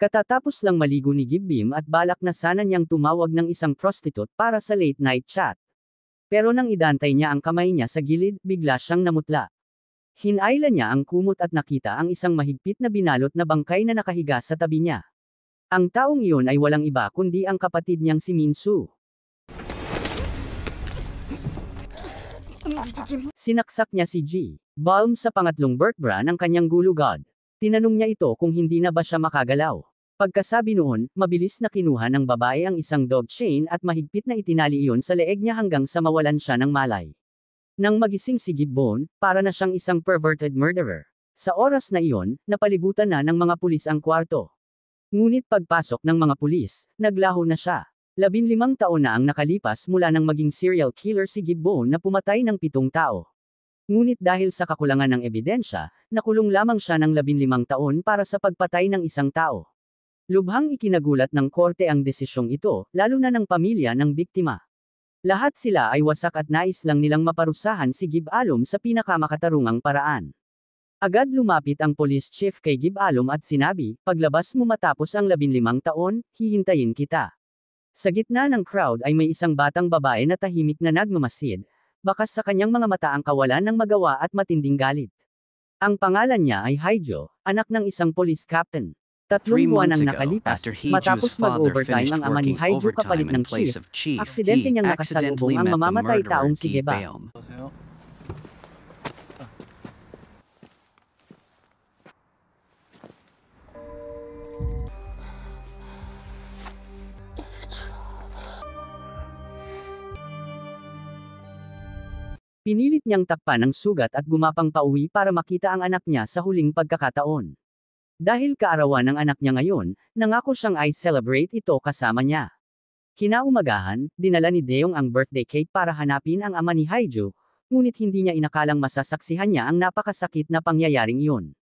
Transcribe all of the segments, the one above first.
Katatapos lang maligo ni Gibbim at balak na sana niyang tumawag ng isang prostitute para sa late night chat. Pero nang idantay niya ang kamay niya sa gilid, bigla siyang namutla. Hinayla niya ang kumot at nakita ang isang mahigpit na binalot na bangkay na nakahiga sa tabi niya. Ang taong iyon ay walang iba kundi ang kapatid niyang si Minsu. Sinaksak niya si G. Balm sa pangatlong vertebra ng kanyang gulugod. Tinanong niya ito kung hindi na ba siya makagalaw. Pagkasabi noon, mabilis na kinuha ng babae ang isang dog chain at mahigpit na itinali iyon sa leeg niya hanggang sa mawalan siya ng malay. Nang magising si Gibbon, para na siyang isang perverted murderer. Sa oras na iyon, napalibutan na ng mga pulis ang kwarto. Ngunit pagpasok ng mga pulis, naglaho na siya. 15 taon na ang nakalipas mula nang maging serial killer si Gibbon na pumatay ng 7 tao. Ngunit dahil sa kakulangan ng ebidensya, nakulong lamang siya ng 15 taon para sa pagpatay ng isang tao. Lubhang ikinagulat ng korte ang desisyong ito, lalo na ng pamilya ng biktima. Lahat sila ay wasak at nais lang nilang maparusahan si Gibalom sa pinakamakatarungang paraan. Agad lumapit ang police chief kay Gibalom at sinabi, paglabas mo matapos ang 15 taon, hihintayin kita. Sa gitna ng crowd ay may isang batang babae na tahimik na nagmamasid, bakas sa kanyang mga mata ang kawalan ng magawa at matinding galit. Ang pangalan niya ay Haijo, anak ng isang police captain. 3 buwan ang nakalipas, matapos mag-overtime ang ama ni Haijo kapalit ng chief, aksidente niyang nakasalubong ang mamamatay taong si Geba. Pinilit niyang takpan ang sugat at gumapang pauwi para makita ang anak niya sa huling pagkakataon. Dahil kaarawan ng anak niya ngayon, nangako siyang i-celebrate ito kasama niya. Kinaumagahan, dinala ni Deong ang birthday cake para hanapin ang ama ni Haijo, ngunit hindi niya inakalang masasaksihan niya ang napakasakit na pangyayaring iyon.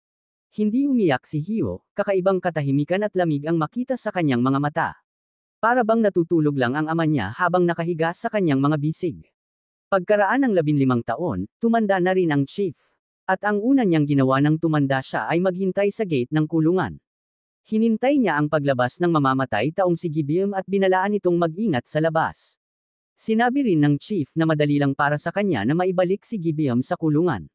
Hindi umiyak si Hio, kakaibang katahimikan at lamig ang makita sa kanyang mga mata. Para bang natutulog lang ang ama niya habang nakahiga sa kanyang mga bisig. Pagkaraan ng 15 taon, tumanda na rin ang chief. At ang una niyang ginawa nang tumanda siya ay maghintay sa gate ng kulungan. Hinintay niya ang paglabas ng mamamatay taong si Gibbim at binalaan itong mag-ingat sa labas. Sinabi rin ng chief na madali lang para sa kanya na maibalik si Gibbim sa kulungan.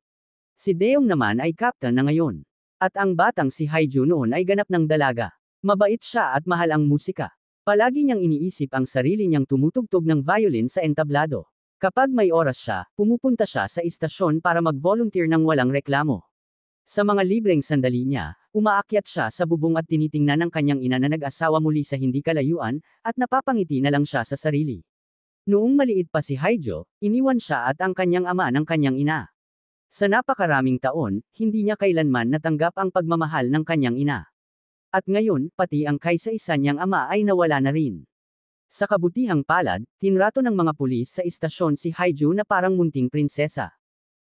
Si Deong naman ay captain na ngayon. At ang batang si Haijo noon ay ganap ng dalaga. Mabait siya at mahal ang musika. Palagi niyang iniisip ang sarili niyang tumutugtog ng violin sa entablado. Kapag may oras siya, pumupunta siya sa istasyon para mag-volunteer ng walang reklamo. Sa mga libreng sandali niya, umaakyat siya sa bubong at tinitingnan ng kanyang ina na nag-asawa muli sa hindi kalayuan, at napapangiti na lang siya sa sarili. Noong maliit pa si Haijo, iniwan siya at ang kanyang ama ng kanyang ina. Sa napakaraming taon, hindi niya kailanman natanggap ang pagmamahal ng kanyang ina. At ngayon, pati ang kaisa-isa niyang ama ay nawala na rin. Sa kabutihang palad, tinrato ng mga pulis sa istasyon si Haijo na parang munting prinsesa.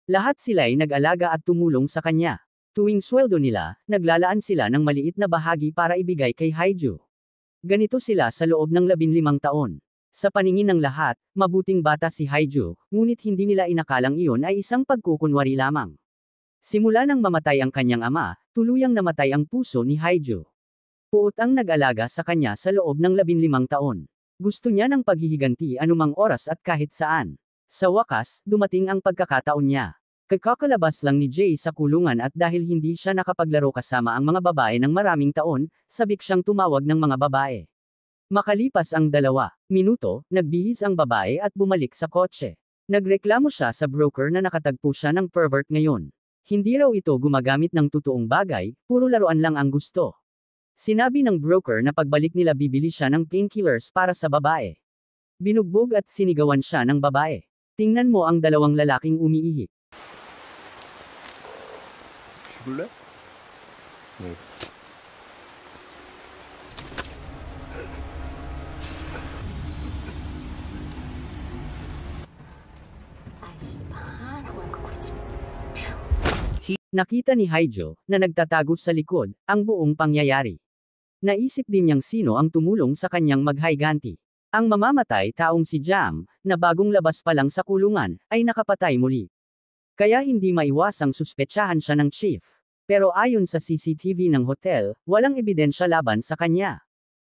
Lahat sila'y nag-alaga at tumulong sa kanya. Tuwing sweldo nila, naglalaan sila ng maliit na bahagi para ibigay kay Haijo. Ganito sila sa loob ng 15 taon. Sa paningin ng lahat, mabuting bata si Haijo, ngunit hindi nila inakalang iyon ay isang pagkukunwari lamang. Simula nang mamatay ang kanyang ama, tuluyang namatay ang puso ni Haijo. Puot ang nag-alaga sa kanya sa loob ng 15 taon. Gusto niya ng paghihiganti anumang oras at kahit saan. Sa wakas, dumating ang pagkakataon niya. Kakakalabas lang ni Jay sa kulungan at dahil hindi siya nakapaglaro kasama ang mga babae ng maraming taon, sabik siyang tumawag ng mga babae. Makalipas ang 2 minuto, nagbihis ang babae at bumalik sa kotse. Nagreklamo siya sa broker na nakatagpo siya ng pervert ngayon. Hindi raw ito gumagamit ng totoong bagay, puro laruan lang ang gusto. Sinabi ng broker na pagbalik nila bibili siya ng painkillers para sa babae. Binugbog at sinigawan siya ng babae. Tingnan mo ang 2 lalaking umiihi. 죽을래? 네. Nakita ni Haijo, na nagtatago sa likod, ang buong pangyayari. Naisip din niyang sino ang tumulong sa kanyang maghayganti. Ang mamamatay taong si Jam, na bagong labas pa lang sa kulungan, ay nakapatay muli. Kaya hindi maiwasang suspetsahan siya ng chief. Pero ayon sa CCTV ng hotel, walang ebidensya laban sa kanya.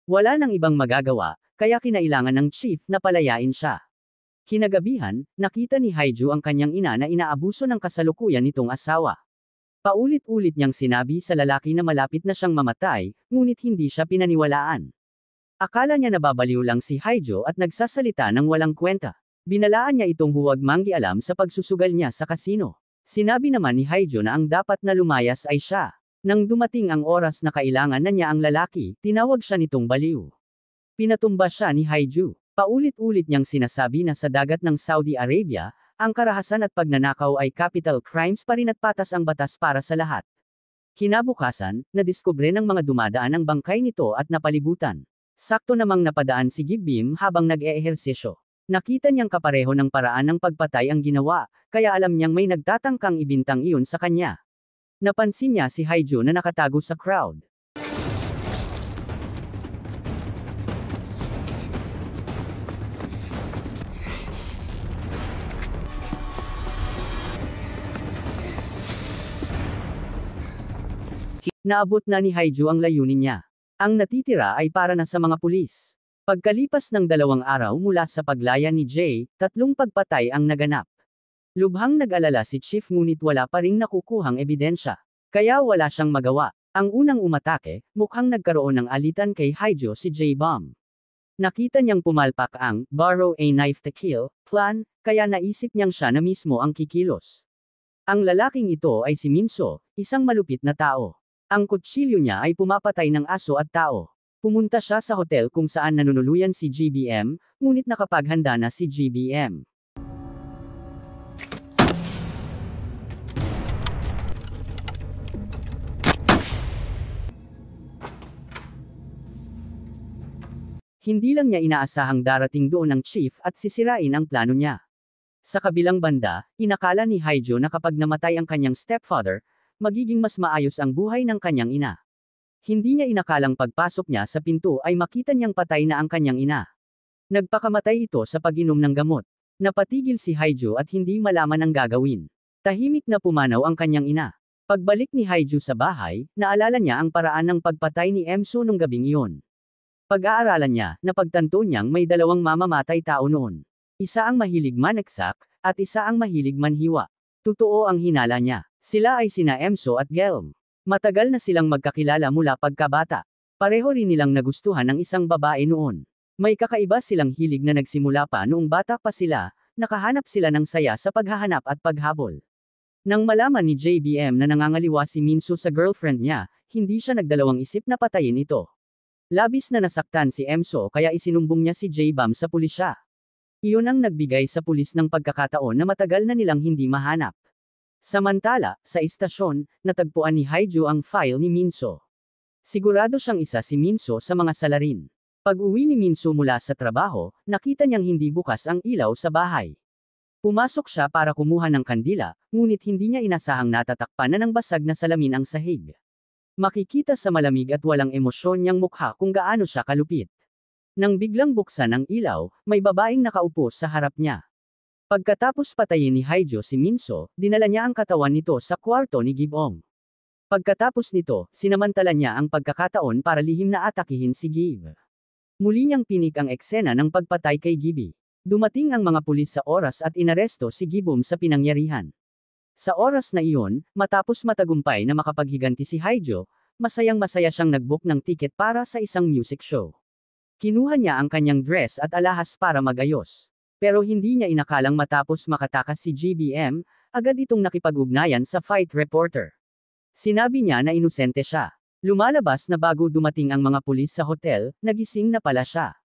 Wala nang ibang magagawa, kaya kinailangan ng chief na palayain siya. Kinagabihan, nakita ni Haiju ang kanyang ina na inaabuso ng kasalukuyan nitong asawa. Paulit-ulit niyang sinabi sa lalaki na malapit na siyang mamatay, ngunit hindi siya pinaniwalaan. Akala niya nababaliw lang si Haiju at nagsasalita ng walang kwenta. Binalaan niya itong huwag manggialam sa pagsusugal niya sa kasino. Sinabi naman ni Haiju na ang dapat na lumayas ay siya. Nang dumating ang oras na kailangan na niya ang lalaki, tinawag siya nitong baliw. Pinatumba siya ni Haiju. Paulit-ulit niyang sinasabi na sa dagat ng Saudi Arabia, ang karahasan at pagnanakaw ay capital crimes pa rin at patas ang batas para sa lahat. Kinabukasan, nadiskubre ng mga dumadaan ang bangkay nito at napalibutan. Sakto namang napadaan si Gibbim habang nag-eehersisyo. Nakita niyang kapareho ng paraan ng pagpatay ang ginawa, kaya alam niyang may nagtatangkang ibintang iyon sa kanya. Napansin niya si Haiju na nakatago sa crowd. Naabot na ni Haiju ang layunin niya. Ang natitira ay para na sa mga pulis. Pagkalipas ng 2 araw mula sa paglaya ni Jay, 3 pagpatay ang naganap. Lubhang nag-alala si Chief ngunit wala pa ring nakukuhang ebidensya. Kaya wala siyang magawa. Ang unang umatake, mukhang nagkaroon ng alitan kay Haiju si J-Bomb. Nakita niyang pumalpak ang borrow a knife to kill plan, kaya naisip niyang siya na mismo ang kikilos. Ang lalaking ito ay si Minso, isang malupit na tao. Ang kutsilyo niya ay pumapatay ng aso at tao. Pumunta siya sa hotel kung saan nanunuluyan si GBM, ngunit nakapaghanda na si GBM. Hindi lang niya inaasahang darating doon ang chief at sisirain ang plano niya. Sa kabilang banda, inakala ni Haiju na kapag namatay ang kanyang stepfather, magiging mas maayos ang buhay ng kanyang ina. Hindi niya inakalang pagpasok niya sa pinto ay makita niyang patay na ang kanyang ina. Nagpakamatay ito sa pag-inom ng gamot. Napatigil si Haiju at hindi malaman ang gagawin. Tahimik na pumanaw ang kanyang ina. Pagbalik ni Haiju sa bahay, naalala niya ang paraan ng pagpatay ni Emso nung gabing iyon. Pag-aaralan niya, napagtanto niyang may 2 mamamatay tao noon. Isa ang mahilig maneksak, at isa ang mahilig manhiwa. Totoo ang hinala niya. Sila ay sina Emso at Gelm. Matagal na silang magkakilala mula pagkabata. Pareho rin nilang nagustuhan ng isang babae noon. May kakaiba silang hilig na nagsimula pa noong bata pa sila, nakahanap sila ng saya sa paghahanap at paghabol. Nang malaman ni JBM na nangangaliwa si Minso sa girlfriend niya, hindi siya nagdalawang isip na patayin ito. Labis na nasaktan si Emso kaya isinumbong niya si J-Bomb sa pulisya. Iyon ang nagbigay sa pulis ng pagkakataon na matagal na nilang hindi mahanap. Samantala, sa istasyon, natagpuan ni Haiju ang file ni Minso. Sigurado siyang isa si Minso sa mga salarin. Pag-uwi ni Minso mula sa trabaho, nakita niyang hindi bukas ang ilaw sa bahay. Pumasok siya para kumuha ng kandila, ngunit hindi niya inasahang natatakpan na ng basag na salamin ang sahig. Makikita sa malamig at walang emosyon niyang mukha kung gaano siya kalupit. Nang biglang buksan ang ilaw, may babaeng nakaupo sa harap niya. Pagkatapos patayin ni Haiju si Minso, dinala niya ang katawan nito sa kwarto ni Gibong. Pagkatapos nito, sinamantala niya ang pagkakataon para lihim na atakihin si Gib. Muli niyang pinik ang eksena ng pagpatay kay Gibi. Dumating ang mga pulis sa oras at inaresto si Gibong sa pinangyarihan. Sa oras na iyon, matapos matagumpay na makapaghiganti si Haiju, masayang-masaya siyang nag-book ng tiket para sa isang music show. Kinuha niya ang kanyang dress at alahas para magayos. Pero hindi niya inakalang matapos makatakas si GBM, agad itong nakipag-ugnayan sa fight reporter. Sinabi niya na inosente siya. Lumalabas na bago dumating ang mga pulis sa hotel, nagising na pala siya.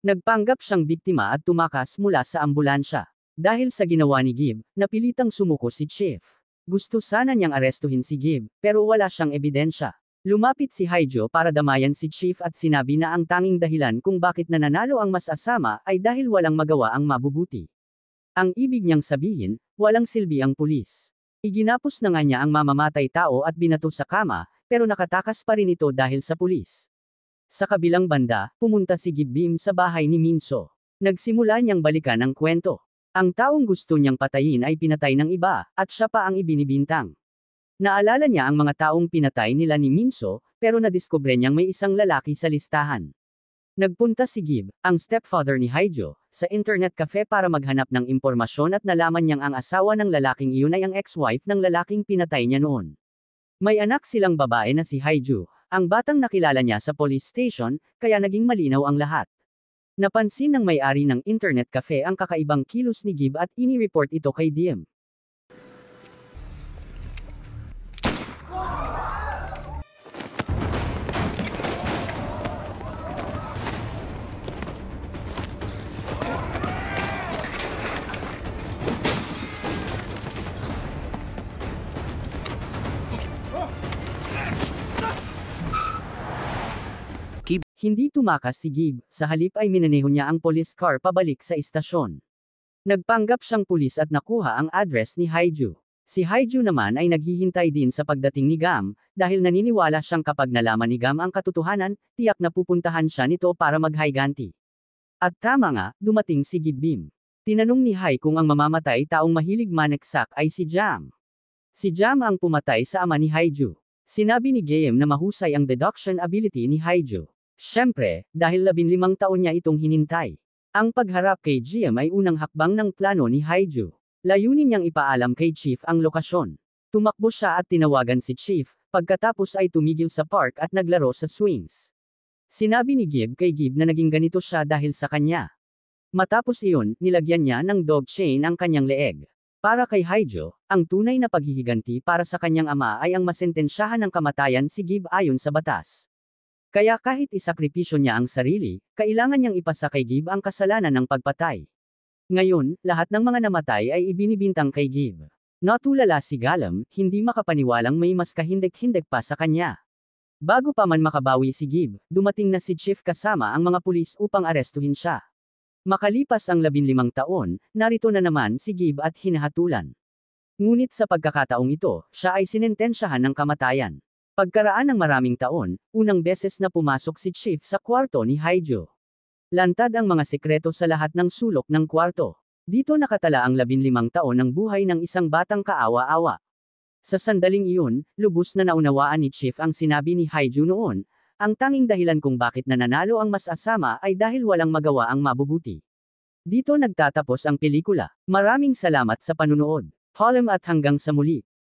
Nagpanggap siyang biktima at tumakas mula sa ambulansya. Dahil sa ginawa ni Gib, napilitang sumuko si Chief. Gusto sana niyang arestuhin si Gib, pero wala siyang ebidensya. Lumapit si Haiju para damayan si Chief at sinabi na ang tanging dahilan kung bakit nananalo ang mas asama ay dahil walang magawa ang mabubuti. Ang ibig niyang sabihin, walang silbi ang pulis. Iginapos na nga niya ang mamamatay tao at binato sa kama, pero nakatakas pa rin ito dahil sa pulis. Sa kabilang banda, pumunta si Gibbim sa bahay ni Minso. Nagsimula niyang balikan ang kwento. Ang taong gusto niyang patayin ay pinatay ng iba, at siya pa ang ibinibintang. Naalala niya ang mga taong pinatay nila ni Minso, pero nadiskubre niyang may isang lalaki sa listahan. Nagpunta si Gib, ang stepfather ni Haijo, sa internet cafe para maghanap ng impormasyon at nalaman niyang ang asawa ng lalaking iyon ay ang ex-wife ng lalaking pinatay niya noon. May anak silang babae na si Haiju, ang batang nakilala niya sa police station, kaya naging malinaw ang lahat. Napansin ng may-ari ng internet cafe ang kakaibang kilos ni Gib at ini-report ito kay Diem. Hindi tumakas si Gib, sa halip ay minaneho niya ang police car pabalik sa istasyon. Nagpanggap siyang pulis at nakuha ang address ni Haiju. Si Haiju naman ay naghihintay din sa pagdating ni Gam, dahil naniniwala siyang kapag nalaman ni Gam ang katotohanan, tiyak na pupuntahan siya nito para maghayganti. At tama nga, dumating si Gibbim. Tinanong ni Hai kung ang mamamatay taong mahilig maneksak ay si Jam. Si Jam ang pumatay sa ama ni Haiju. Sinabi ni Game na mahusay ang deduction ability ni Haiju. Siyempre, dahil 15 taon niya itong hinintay. Ang pagharap kay GM ay unang hakbang ng plano ni Haiju. Layunin niyang ipaalam kay Chief ang lokasyon. Tumakbo siya at tinawagan si Chief, pagkatapos ay tumigil sa park at naglaro sa swings. Sinabi ni Gib kay Gib na naging ganito siya dahil sa kanya. Matapos iyon, nilagyan niya ng dog chain ang kanyang leeg. Para kay Haiju, ang tunay na paghihiganti para sa kanyang ama ay ang masentensyahan ng kamatayan si Gib ayon sa batas. Kaya kahit isakripisyo niya ang sarili, kailangan niyang ipasa kay Gib ang kasalanan ng pagpatay. Ngayon, lahat ng mga namatay ay ibinibintang kay Gib. Natulala si Galam, hindi makapaniwalang may mas kahindik-hindik pa sa kanya. Bago pa man makabawi si Gib, dumating na si Chief kasama ang mga pulis upang arestuhin siya. Makalipas ang 15 taon, narito na naman si Gib at hinahatulan. Ngunit sa pagkakataong ito, siya ay sinentensyahan ng kamatayan. Pagkaraan ng maraming taon, unang beses na pumasok si Chief sa kwarto ni Haiju. Lantad ang mga sekreto sa lahat ng sulok ng kwarto. Dito nakatala ang 15 taon ng buhay ng isang batang kaawa-awa. Sa sandaling iyon, lubos na naunawaan ni Chief ang sinabi ni Haiju noon, ang tanging dahilan kung bakit nananalo ang mas asama ay dahil walang magawa ang mabubuti. Dito nagtatapos ang pelikula. Maraming salamat sa panunood. Paalam at hanggang sa muli.